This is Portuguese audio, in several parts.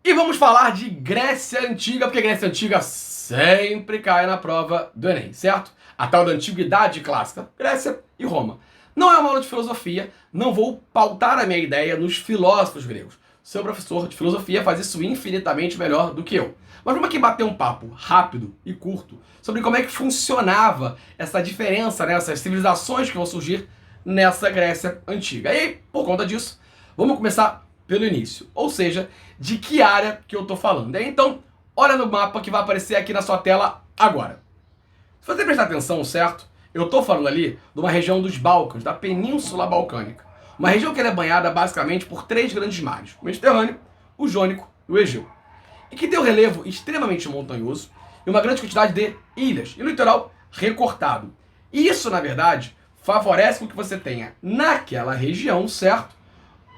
E vamos falar de Grécia Antiga, porque Grécia Antiga sempre cai na prova do Enem, certo? A tal da Antiguidade Clássica, Grécia e Roma. Não é uma aula de filosofia, não vou pautar a minha ideia nos filósofos gregos. Seu professor de filosofia faz isso infinitamente melhor do que eu. Mas vamos aqui bater um papo rápido e curto sobre como é que funcionava essa diferença, né, essas civilizações que vão surgir nessa Grécia Antiga. E aí, por conta disso, vamos começar pelo início, ou seja, de que área que eu estou falando. Então, olha no mapa que vai aparecer aqui na sua tela agora. Se você prestar atenção, certo? Eu estou falando ali de uma região dos Balcãs, da Península Balcânica. Uma região que é banhada basicamente por três grandes mares, o Mediterrâneo, o Jônico e o Egeu. E que tem um relevo extremamente montanhoso e uma grande quantidade de ilhas, e um litoral recortado. E isso, na verdade, favorece com que você tenha naquela região, certo,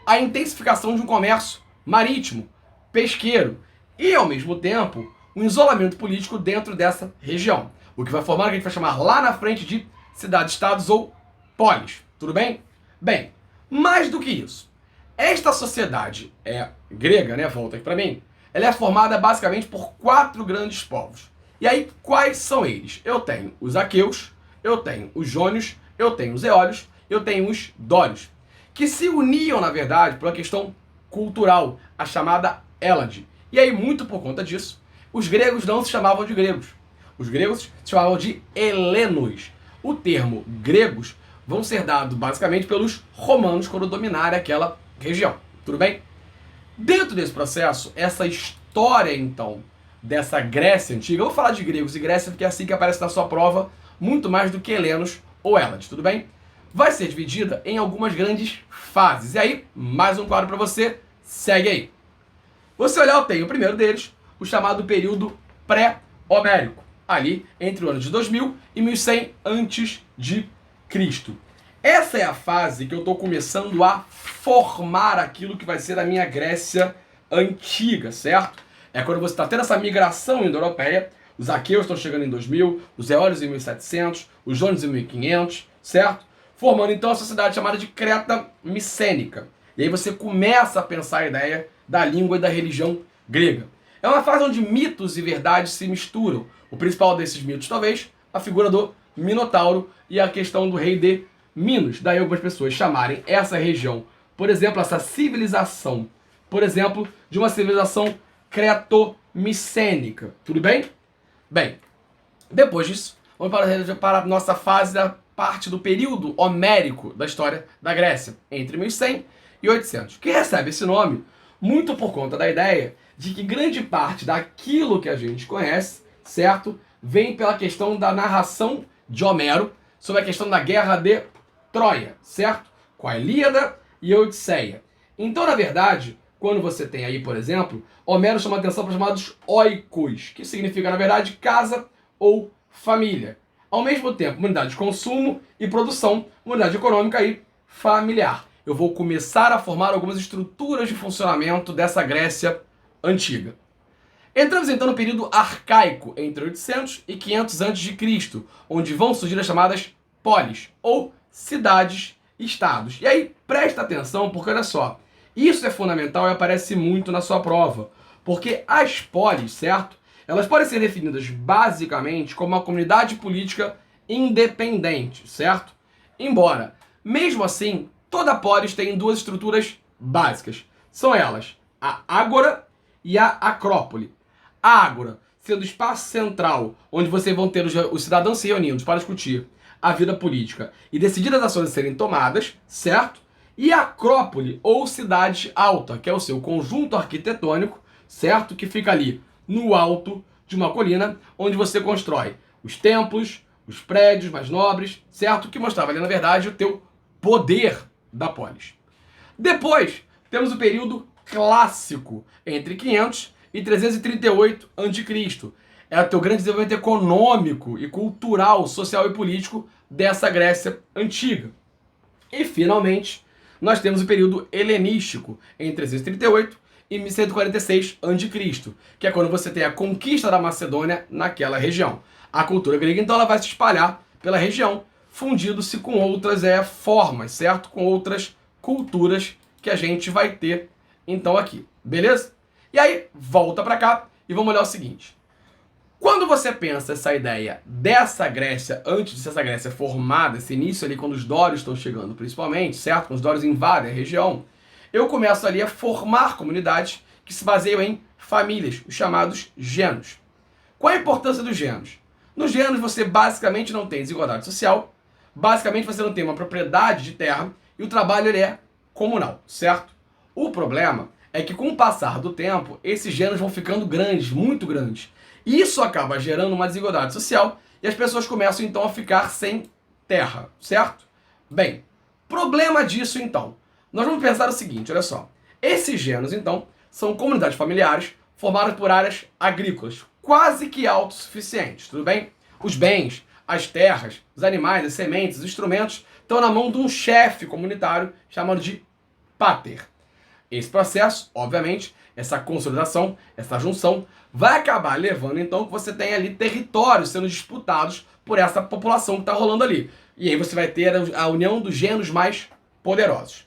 a intensificação de um comércio marítimo, pesqueiro e, ao mesmo tempo, um isolamento político dentro dessa região. O que vai formar o que a gente vai chamar lá na frente de cidades-estados ou polis. Tudo bem? Bem, mais do que isso, esta sociedade grega, né, volta aqui para mim, ela é formada basicamente por quatro grandes povos. E aí, quais são eles? Eu tenho os aqueus, eu tenho os jônios, eu tenho os eólios, eu tenho os dórios, que se uniam, na verdade, por uma questão cultural, a chamada Hélade. E aí, muito por conta disso, os gregos não se chamavam de gregos. Os gregos se chamavam de helenos. O termo gregos vão ser dados basicamente pelos romanos quando dominarem aquela região. Tudo bem? Dentro desse processo, essa história, então, dessa Grécia Antiga, eu vou falar de gregos e Grécia porque é assim que aparece na sua prova, muito mais do que helenos ou Hélade, tudo bem? Vai ser dividida em algumas grandes fases. E aí, mais um quadro para você, segue aí. Você olhar, eu tenho o primeiro deles, o chamado período pré-homérico, ali entre o ano de 2000 e 1100 antes de Cristo. Essa é a fase que eu estou começando a formar aquilo que vai ser a minha Grécia Antiga, certo? É quando você está tendo essa migração indo-europeia, os aqueus estão chegando em 2000, os eólios em 1700, os jônios em 1500, certo? Formando então a sociedade chamada de Creta Micênica. E aí você começa a pensar a ideia da língua e da religião grega. É uma fase onde mitos e verdades se misturam. O principal desses mitos, talvez, a figura do Minotauro e a questão do rei de Minos. Daí algumas pessoas chamarem essa região, por exemplo, essa civilização, por exemplo, de uma civilização creto-micênica. Tudo bem? Bem, depois disso, vamos para a nossa fase da parte do período homérico da história da Grécia, entre 1100 e 800, que recebe esse nome muito por conta da ideia de que grande parte daquilo que a gente conhece, certo, vem pela questão da narração de Homero sobre a questão da guerra de Troia, certo? Com a Ilíada e a Odisseia. Então, na verdade, quando você tem aí, por exemplo, Homero chama atenção para os chamados oikos, que significa, na verdade, casa ou família. Ao mesmo tempo, unidade de consumo e produção, unidade econômica e familiar. Eu vou começar a formar algumas estruturas de funcionamento dessa Grécia Antiga. Entramos então no período arcaico, entre 800 e 500 a.C., onde vão surgir as chamadas polis, ou cidades-estados. E aí, presta atenção, porque olha só, isso é fundamental e aparece muito na sua prova, porque as polis, certo? Elas podem ser definidas basicamente como uma comunidade política independente, certo? Embora, mesmo assim, toda polis tem duas estruturas básicas. São elas a ágora e a acrópole. A ágora sendo o espaço central, onde vocês vão ter os cidadãos se reunindo para discutir a vida política e decidir as ações a serem tomadas, certo? E a acrópole, ou cidade alta, que é o seu conjunto arquitetônico, certo? Que fica ali no alto de uma colina, onde você constrói os templos, os prédios mais nobres, certo? Que mostrava ali, na verdade, o teu poder da polis. Depois, temos o período clássico, entre 500 e 338 a.C. É o teu grande desenvolvimento econômico e cultural, social e político dessa Grécia Antiga. E, finalmente, nós temos o período helenístico, entre 338 e 1146 a.C., que é quando você tem a conquista da Macedônia naquela região. A cultura grega, então, ela vai se espalhar pela região, fundindo-se com outras formas, certo? Com outras culturas que a gente vai ter, então, aqui. Beleza? E aí, volta para cá e vamos olhar o seguinte. Quando você pensa essa ideia dessa Grécia, antes de ser essa Grécia formada, esse início ali, quando os dórios estão chegando principalmente, certo? Quando os dórios invadem a região, eu começo ali a formar comunidades que se baseiam em famílias, os chamados genos. Qual a importância dos genos? Nos genos você basicamente não tem desigualdade social, basicamente você não tem uma propriedade de terra e o trabalho ele é comunal, certo? O problema é que com o passar do tempo, esses genos vão ficando grandes, muito grandes. E isso acaba gerando uma desigualdade social e as pessoas começam então a ficar sem terra, certo? Bem, problema disso então. Nós vamos pensar o seguinte, olha só. Esses genos então são comunidades familiares formadas por áreas agrícolas, quase que autossuficientes, tudo bem? Os bens, as terras, os animais, as sementes, os instrumentos estão na mão de um chefe comunitário chamado de pater. Esse processo, obviamente, essa consolidação, essa junção, vai acabar levando então que você tem ali territórios sendo disputados por essa população que está rolando ali. E aí você vai ter a união dos genos mais poderosos.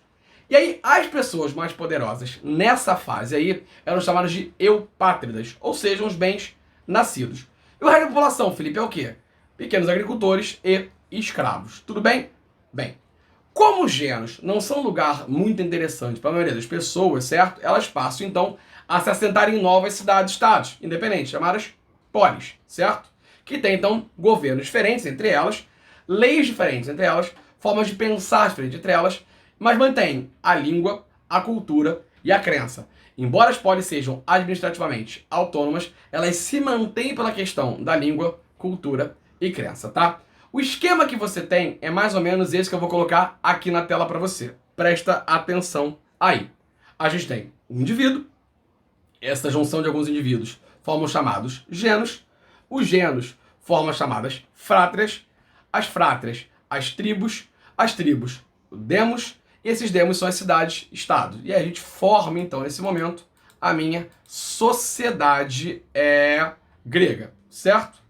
E aí as pessoas mais poderosas nessa fase aí eram chamadas de eupátridas, ou seja, os bens nascidos. E o resto da população, Felipe, é o quê? Pequenos agricultores e escravos. Tudo bem? Bem, como os genos não são um lugar muito interessante para a maioria das pessoas, certo? Elas passam, então, a se assentar em novas cidades-estados independentes, chamadas polis, certo? Que tem, então, governos diferentes entre elas, leis diferentes entre elas, formas de pensar diferentes entre elas, mas mantém a língua, a cultura e a crença. Embora as polis sejam administrativamente autônomas, elas se mantêm pela questão da língua, cultura e crença, tá? O esquema que você tem é mais ou menos esse que eu vou colocar aqui na tela para você. Presta atenção aí. A gente tem um indivíduo, essa junção de alguns indivíduos formam os chamados genos, os genos formam as chamadas frátrias, as frátrias, as tribos, o demos, e esses demos são as cidades-estados. E aí a gente forma, então, nesse momento, a minha sociedade grega, certo?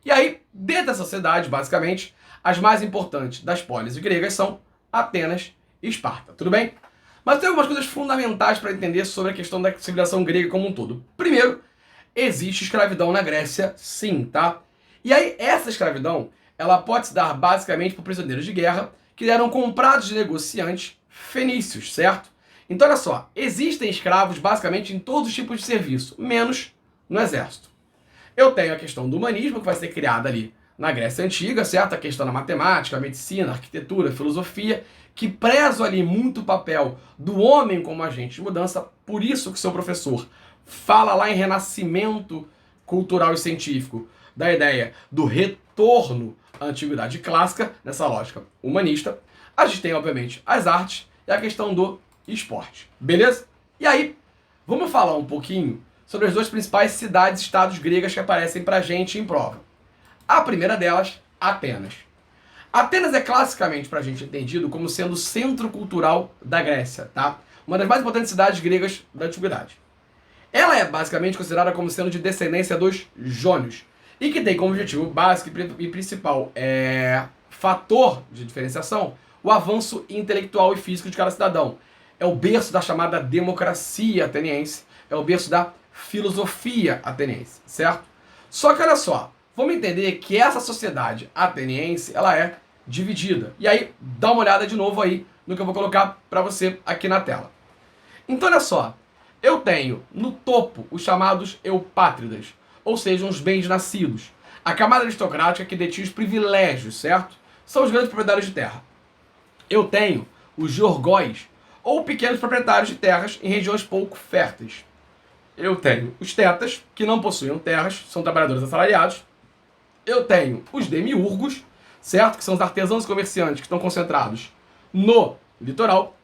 E aí, dentro da sociedade, basicamente, as mais importantes das polis gregas são Atenas e Esparta, tudo bem? Mas tem algumas coisas fundamentais para entender sobre a questão da civilização grega como um todo. Primeiro, existe escravidão na Grécia, sim, tá? E aí, essa escravidão, ela pode se dar basicamente por prisioneiros de guerra que eram comprados de negociantes fenícios, certo? Então, olha só, existem escravos basicamente em todos os tipos de serviço, menos no exército. Eu tenho a questão do humanismo, que vai ser criada ali na Grécia Antiga, certo? A questão da matemática, a medicina, a arquitetura, a filosofia, que prezam ali muito o papel do homem como agente de mudança. Por isso que seu professor fala lá em renascimento cultural e científico, da ideia do retorno à antiguidade clássica, nessa lógica humanista. A gente tem, obviamente, as artes e a questão do esporte. Beleza? E aí, vamos falar um pouquinho sobre as duas principais cidades-estados gregas que aparecem pra gente em prova. A primeira delas, Atenas. Atenas é classicamente pra gente entendido como sendo o centro cultural da Grécia, tá? Uma das mais importantes cidades gregas da antiguidade. Ela é basicamente considerada como sendo de descendência dos jônios e que tem como objetivo básico e principal fator de diferenciação o avanço intelectual e físico de cada cidadão. É o berço da chamada democracia ateniense, é o berço da filosofia ateniense, certo? Só que olha só, vamos entender que essa sociedade ateniense, ela é dividida. E aí, dá uma olhada de novo aí no que eu vou colocar para você aqui na tela. Então olha só, eu tenho no topo os chamados eupátridas, ou seja, os bens nascidos. A camada aristocrática que detinha os privilégios, certo? São os grandes proprietários de terra. Eu tenho os georgóis, ou pequenos proprietários de terras em regiões pouco férteis. Eu tenho os tetas, que não possuíam terras, são trabalhadores assalariados. Eu tenho os demiurgos, certo? Que são os artesãos e comerciantes que estão concentrados no litoral.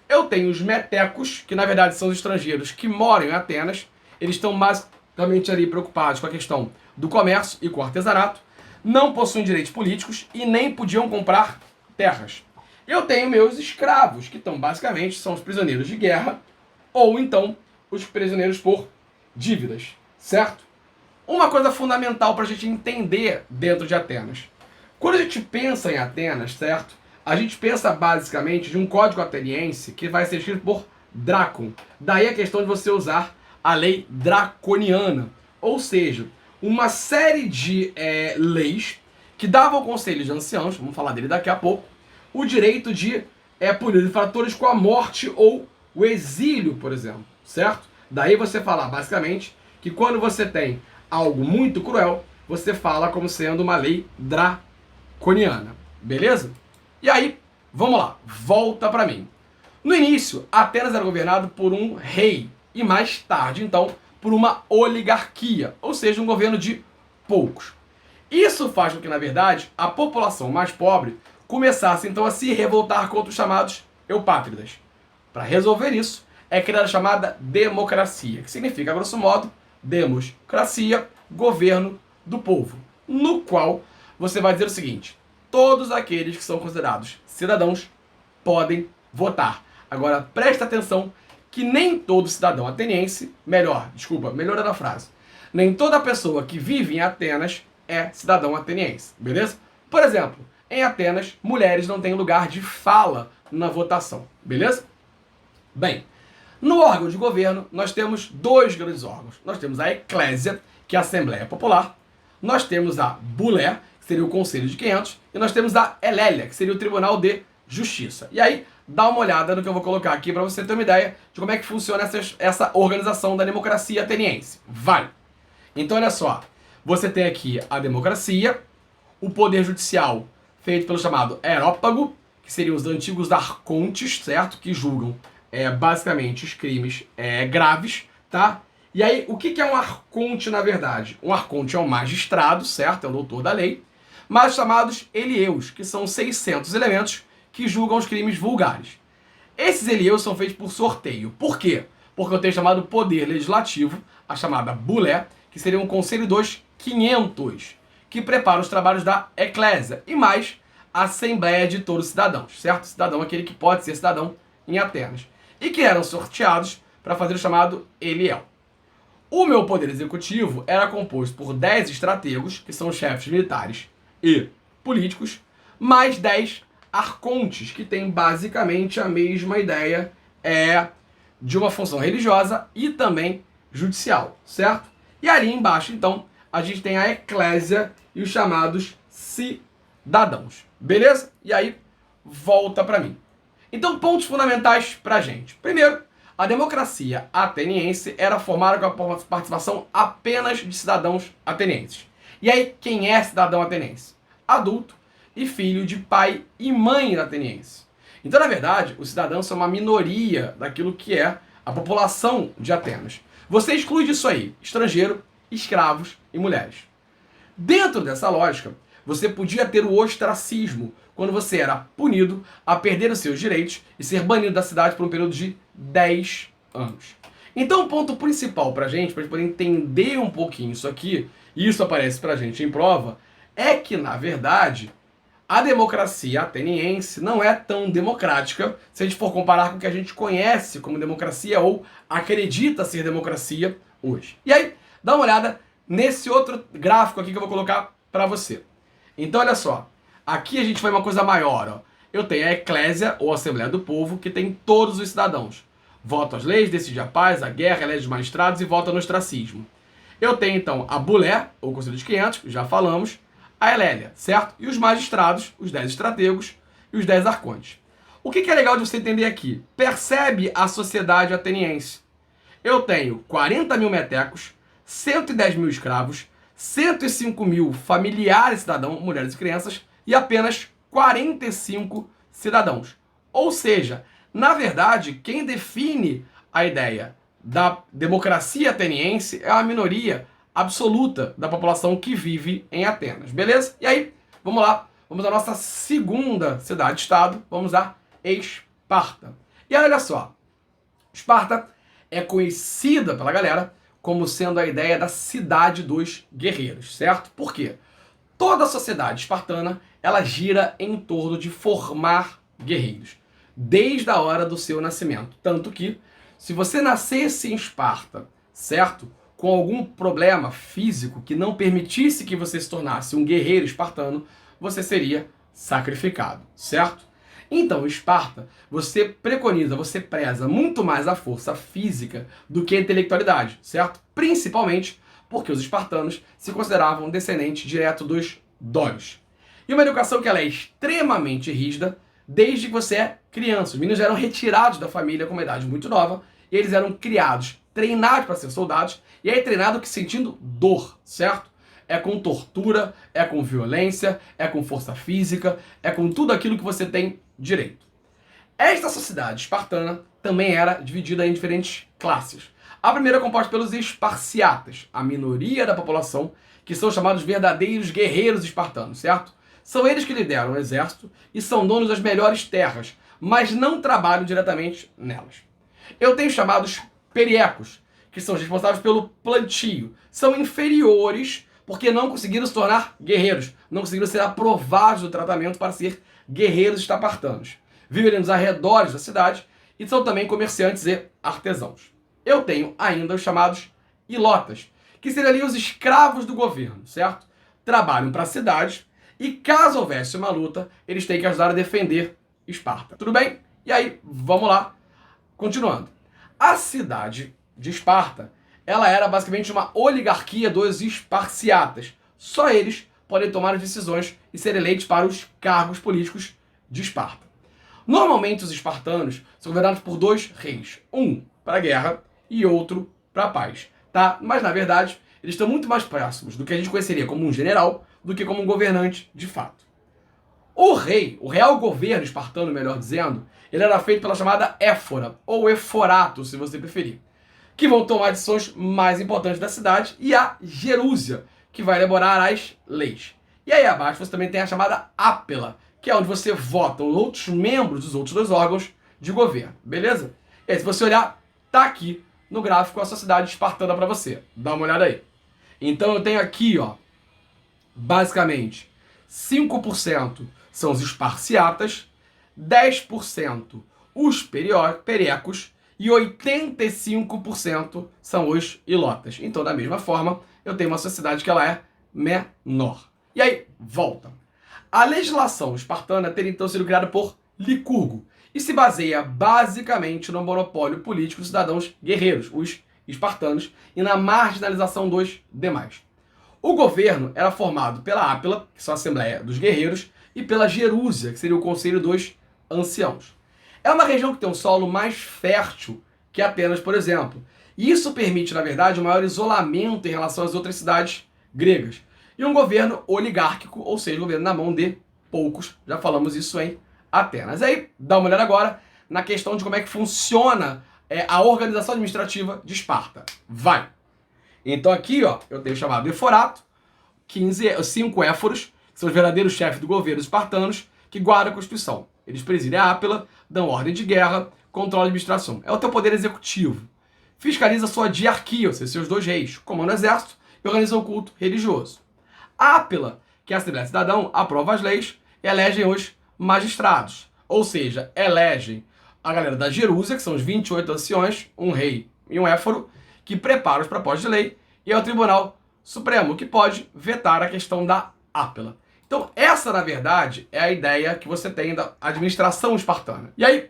Eu tenho os metecos, que na verdade são os estrangeiros que moram em Atenas. Eles estão basicamente ali preocupados com a questão do comércio e com o artesanato. Não possuem direitos políticos e nem podiam comprar terras. Eu tenho meus escravos, que estão basicamente são os prisioneiros de guerra ou então os prisioneiros por dívidas, certo? Uma coisa fundamental para a gente entender dentro de Atenas. Quando a gente pensa em Atenas, certo? A gente pensa basicamente de um código ateniense que vai ser escrito por Drácon. Daí a questão de você usar a lei draconiana, ou seja, uma série de leis que davam ao Conselho de Anciãos, vamos falar dele daqui a pouco, o direito de punir infratores com a morte ou o exílio, por exemplo, certo? Daí você fala, basicamente, que quando você tem algo muito cruel, você fala como sendo uma lei draconiana, beleza? E aí, vamos lá, volta para mim. No início, Atenas era governado por um rei e mais tarde, então, por uma oligarquia, ou seja, um governo de poucos. Isso faz com que, na verdade, a população mais pobre começasse então a se revoltar contra os chamados eupátridas. Para resolver isso, é criada a chamada democracia, que significa, grosso modo, democracia, governo do povo, no qual você vai dizer o seguinte: todos aqueles que são considerados cidadãos podem votar. Agora, presta atenção que nem todo cidadão ateniense, melhorando a frase, nem toda pessoa que vive em Atenas é cidadão ateniense, beleza? Por exemplo, em Atenas, mulheres não têm lugar de fala na votação, beleza? Bem, no órgão de governo, nós temos dois grandes órgãos. Nós temos a Eclésia, que é a Assembleia Popular, nós temos a Bulé, que seria o Conselho de 500, e nós temos a Elélia, que seria o Tribunal de Justiça. E aí, dá uma olhada no que eu vou colocar aqui para você ter uma ideia de como é que funciona essa organização da democracia ateniense. Vai! Então, olha só, você tem aqui a democracia, o poder judicial feito pelo chamado aerópago, que seriam os antigos arcontes, certo? Que julgam basicamente os crimes graves, tá? E aí, o que é um arconte, na verdade? Um arconte é um magistrado, certo? É o doutor da lei, mas chamados elieus, que são 600 elementos que julgam os crimes vulgares. Esses elieus são feitos por sorteio. Por quê? Porque eu tenho chamado poder legislativo, a chamada bulé, que seria um conselho dos 500, que prepara os trabalhos da eclésia, e mais a assembleia de todos os cidadãos, certo? Cidadão é aquele que pode ser cidadão em Atenas, e que eram sorteados para fazer o chamado eliel. O meu poder executivo era composto por 10 estrategos, que são chefes militares e políticos, mais 10 arcontes, que têm basicamente a mesma ideia de uma função religiosa e também judicial, certo? E ali embaixo, então, a gente tem a eclésia e os chamados cidadãos, beleza? E aí, volta para mim. Então, pontos fundamentais pra gente. Primeiro, a democracia ateniense era formada com a participação apenas de cidadãos atenienses. E aí, quem é cidadão ateniense? Adulto e filho de pai e mãe ateniense. Então, na verdade, os cidadãos são uma minoria daquilo que é a população de Atenas. Você exclui disso aí estrangeiro, escravos e mulheres. Dentro dessa lógica, você podia ter o ostracismo, quando você era punido a perder os seus direitos e ser banido da cidade por um período de 10 anos. Então, o ponto principal pra gente poder entender um pouquinho isso aqui, e isso aparece pra gente em prova, é que, na verdade, a democracia ateniense não é tão democrática se a gente for comparar com o que a gente conhece como democracia ou acredita ser democracia hoje. E aí, dá uma olhada nesse outro gráfico aqui que eu vou colocar pra você. Então, olha só. Aqui a gente vai uma coisa maior, ó. Eu tenho a eclésia, ou Assembleia do Povo, que tem todos os cidadãos. Vota as leis, decide a paz, a guerra, elege os magistrados e vota no ostracismo. Eu tenho, então, a Bulé, ou Conselho dos 500, já falamos, a Elélia, certo? E os magistrados, os 10 estrategos e os 10 arcontes. O que é legal de você entender aqui? Percebe a sociedade ateniense. Eu tenho 40 mil metecos, 110 mil escravos, 105 mil familiares cidadãos, mulheres e crianças, e apenas 45 cidadãos. Ou seja, na verdade, quem define a ideia da democracia ateniense é a minoria absoluta da população que vive em Atenas, beleza? E aí, vamos lá, vamos à nossa segunda cidade-estado, vamos a Esparta. E aí, olha só, Esparta é conhecida pela galera como sendo a ideia da cidade dos guerreiros, certo? Por quê? Toda a sociedade espartana, ela gira em torno de formar guerreiros, desde a hora do seu nascimento. Tanto que, se você nascesse em Esparta, certo? Com algum problema físico que não permitisse que você se tornasse um guerreiro espartano, você seria sacrificado, certo? Então, Esparta, você preconiza, você preza muito mais a força física do que a intelectualidade, certo? Principalmente porque os espartanos se consideravam descendentes direto dos dórios. E uma educação que ela é extremamente rígida desde que você é criança. Os meninos eram retirados da família com uma idade muito nova e eles eram criados, treinados para ser soldados, e aí treinado que sentindo dor, certo? É com tortura, é com violência, é com força física, é com tudo aquilo que você tem direito. Esta sociedade espartana também era dividida em diferentes classes. A primeira é composta pelos esparciatas, a minoria da população, que são chamados verdadeiros guerreiros espartanos, certo? São eles que lideram o exército e são donos das melhores terras, mas não trabalham diretamente nelas. Eu tenho chamados periecos, que são os responsáveis pelo plantio. São inferiores porque não conseguiram se tornar guerreiros, não conseguiram ser aprovados do tratamento para ser guerreiros espartanos. Vivem nos arredores da cidade e são também comerciantes e artesãos. Eu tenho ainda os chamados ilotas, que seriam ali os escravos do governo, certo? Trabalham para a cidade e caso houvesse uma luta, eles têm que ajudar a defender Esparta. Tudo bem? E aí, vamos lá. Continuando. A cidade de Esparta, ela era basicamente uma oligarquia dos esparciatas. Só eles podem tomar as decisões e ser eleitos para os cargos políticos de Esparta. Normalmente os espartanos são governados por dois reis, um para a guerra e outro para a paz, tá? Mas na verdade, eles estão muito mais próximos do que a gente conheceria como um general do que como um governante de fato. O rei, o real governo espartano, melhor dizendo, ele era feito pela chamada éfora, ou eforato, se você preferir, que vão tomar decisões mais importantes da cidade, e a gerúsia, que vai elaborar as leis. E aí abaixo você também tem a chamada ápela, que é onde você vota os outros membros dos outros dois órgãos de governo, beleza? E aí, se você olhar, tá aqui no gráfico a sociedade espartana para você. Dá uma olhada aí. Então eu tenho aqui, ó, basicamente, 5% são os esparciatas, 10% os periecos e 85% são os ilotas. Então, da mesma forma, eu tenho uma sociedade que ela é menor. E aí, volta. A legislação espartana teria então sido criada por Licurgo e se baseia basicamente no monopólio político dos cidadãos guerreiros, os espartanos, e na marginalização dos demais. O governo era formado pela ápila, que são a Assembleia dos Guerreiros, e pela gerúsia, que seria o Conselho dos Anciãos. É uma região que tem um solo mais fértil que Atenas, por exemplo. E isso permite, na verdade, um maior isolamento em relação às outras cidades gregas. E um governo oligárquico, ou seja, um governo na mão de poucos. Já falamos isso em Atenas. Aí, dá uma olhada agora na questão de como é que funciona a organização administrativa de Esparta. Vai! Então aqui, ó, eu tenho chamado eforato, 5 éforos, que são os verdadeiros chefes do governo espartanos, que guardam a Constituição. Eles presidem a ápila, dão ordem de guerra, controlam a administração. É o teu poder executivo. Fiscaliza a sua diarquia, ou seja, seus dois reis, comanda o exército e organiza o culto religioso. A ápila, que é a Assembleia Cidadão, aprova as leis e elegem os magistrados. Ou seja, elegem a galera da gerúsia, que são os 28 anciões, um rei e um éforo, que prepara os propostas de lei, e é o Tribunal Supremo, que pode vetar a questão da ápila. Então, essa, na verdade, é a ideia que você tem da administração espartana. E aí,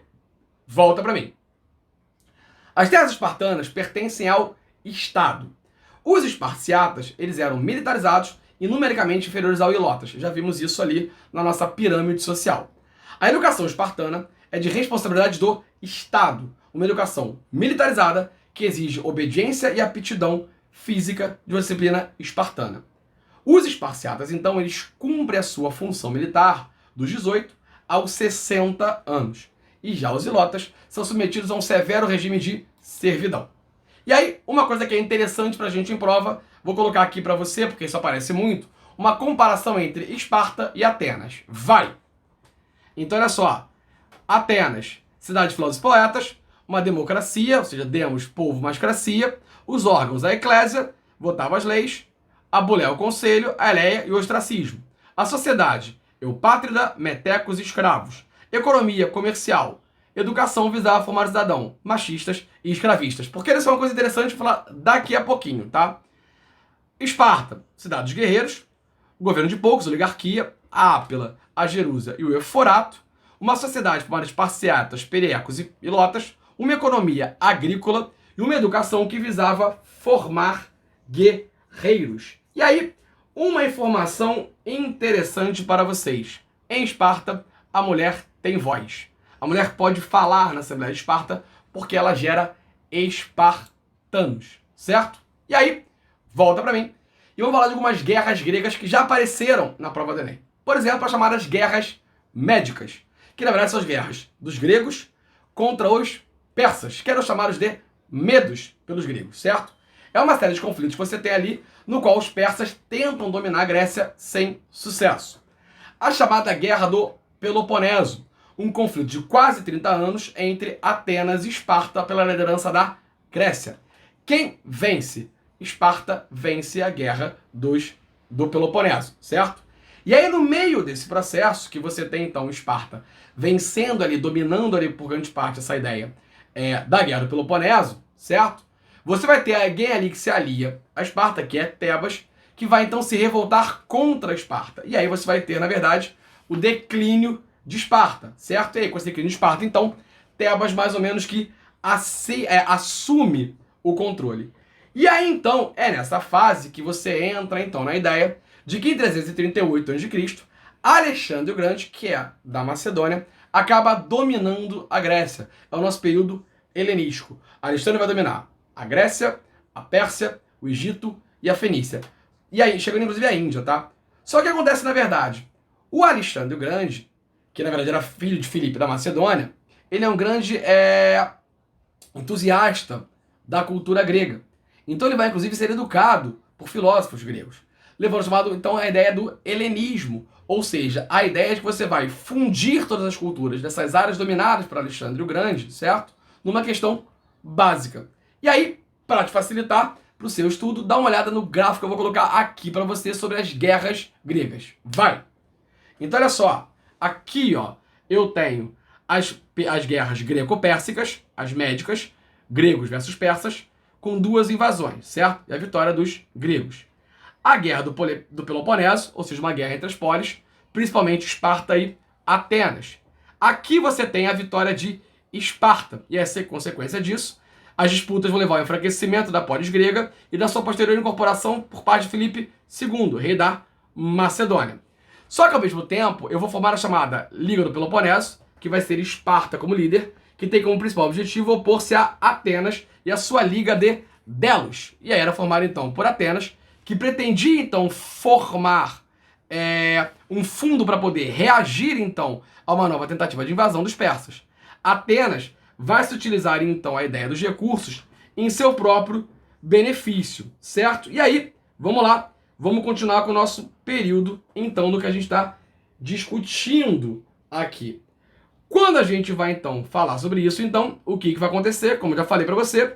volta para mim. As terras espartanas pertencem ao Estado. Os esparciatas, eles eram militarizados e numericamente inferiores ao ilotas. Já vimos isso ali na nossa pirâmide social. A educação espartana é de responsabilidade do Estado. Uma educação militarizada que exige obediência e aptidão física de uma disciplina espartana. Os esparciatas, então, eles cumprem a sua função militar dos 18 aos 60 anos. E já os ilotas são submetidos a um severo regime de servidão. E aí, uma coisa que é interessante pra gente em prova, vou colocar aqui pra você, porque isso aparece muito, uma comparação entre Esparta e Atenas. Vai! Então, olha só. Atenas, cidade de filósofos e poetas, uma democracia, ou seja, demos, povo, mascracia, os órgãos, a eclésia, votava as leis, a bulé, o conselho, a eleia e o ostracismo. A sociedade, eupátrida, metecos e escravos. Economia, comercial. Educação visava formar cidadão, machistas e escravistas. Porque isso é uma coisa interessante para falar daqui a pouquinho, tá? Esparta, cidade dos guerreiros, governo de poucos, oligarquia, a ápila, a gerúsia e o eforato. uma sociedade formada de Esparciatas, Periecos e Pilotas, uma economia agrícola e uma educação que visava formar guerreiros. E aí, uma informação interessante para vocês. Em Esparta, a mulher tem voz. A mulher pode falar na Assembleia de Esparta porque ela gera espartanos, certo? E aí, volta para mim e vamos falar de algumas guerras gregas que já apareceram na prova do Enem. Por exemplo, as chamadas guerras médicas, que na verdade são as guerras dos gregos contra os persas, que eram chamados de medos pelos gregos, certo? É uma série de conflitos que você tem ali, no qual os persas tentam dominar a Grécia sem sucesso. A chamada Guerra do Peloponeso, um conflito de quase 30 anos entre Atenas e Esparta pela liderança da Grécia. Quem vence? Esparta vence a Guerra do Peloponeso, certo? E aí, no meio desse processo, que você tem, então, Esparta vencendo ali, dominando ali por grande parte essa ideia da Guerra do Peloponeso, certo? Você vai ter alguém ali que se alia a Esparta, que é Tebas, que vai, então, se revoltar contra a Esparta. E aí você vai ter, na verdade, o declínio de Esparta, certo? E aí, com esse declínio de Esparta, então, Tebas mais ou menos que assume o controle. E aí, então, é nessa fase que você entra, então, na ideia de que em 338 a.C., Alexandre o Grande, que é da Macedônia, acaba dominando a Grécia. É o nosso período helenístico. Alexandre vai dominar a Grécia, a Pérsia, o Egito e a Fenícia. E aí, chegando inclusive a Índia, tá? Só que acontece, na verdade, o Alexandre o Grande, que na verdade era filho de Filipe da Macedônia, ele é um grande entusiasta da cultura grega. Então ele vai, inclusive, ser educado por filósofos gregos, levando chamado, então, a ideia do helenismo, ou seja, a ideia de que você vai fundir todas as culturas dessas áreas dominadas por Alexandre o Grande, certo? Numa questão básica. E aí, para te facilitar para o seu estudo, dá uma olhada no gráfico que eu vou colocar aqui para você sobre as guerras gregas. Vai! Então, olha só, aqui, ó, eu tenho as guerras greco-pérsicas, as médicas, gregos versus persas, com duas invasões, certo? E a vitória dos gregos. A guerra do Peloponeso, ou seja, uma guerra entre as polis, principalmente Esparta e Atenas. Aqui você tem a vitória de Esparta, e essa consequência disso, as disputas vão levar ao enfraquecimento da polis grega e da sua posterior incorporação por parte de Filipe II, rei da Macedônia. Só que ao mesmo tempo, eu vou formar a chamada Liga do Peloponeso, que vai ser Esparta como líder, que tem como principal objetivo opor-se a Atenas e a sua Liga de Delos. E aí era formada então por Atenas, que pretendia então formar um fundo para poder reagir então a uma nova tentativa de invasão dos persas. Atenas vai se utilizar então a ideia dos recursos em seu próprio benefício, certo? E aí, vamos lá, vamos continuar com o nosso período então do que a gente está discutindo aqui. Quando a gente vai então falar sobre isso, então, o que vai acontecer? Como eu já falei para você,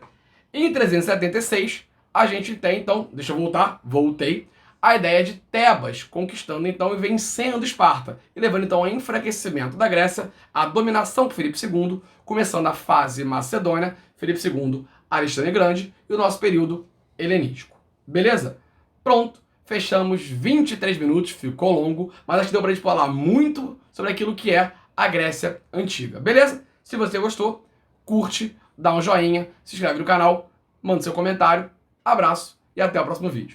em 376 a gente tem então, deixa eu voltar, voltei, a ideia de Tebas conquistando então e vencendo Esparta, e levando então ao enfraquecimento da Grécia, a dominação por Filipe II, começando a fase macedônia, Filipe II, Alexandre Grande e o nosso período helenístico. Beleza? Pronto, fechamos 23 minutos, ficou longo, mas acho que deu pra gente falar muito sobre aquilo que é a Grécia Antiga. Beleza? Se você gostou, curte, dá um joinha, se inscreve no canal, manda seu comentário, abraço e até o próximo vídeo.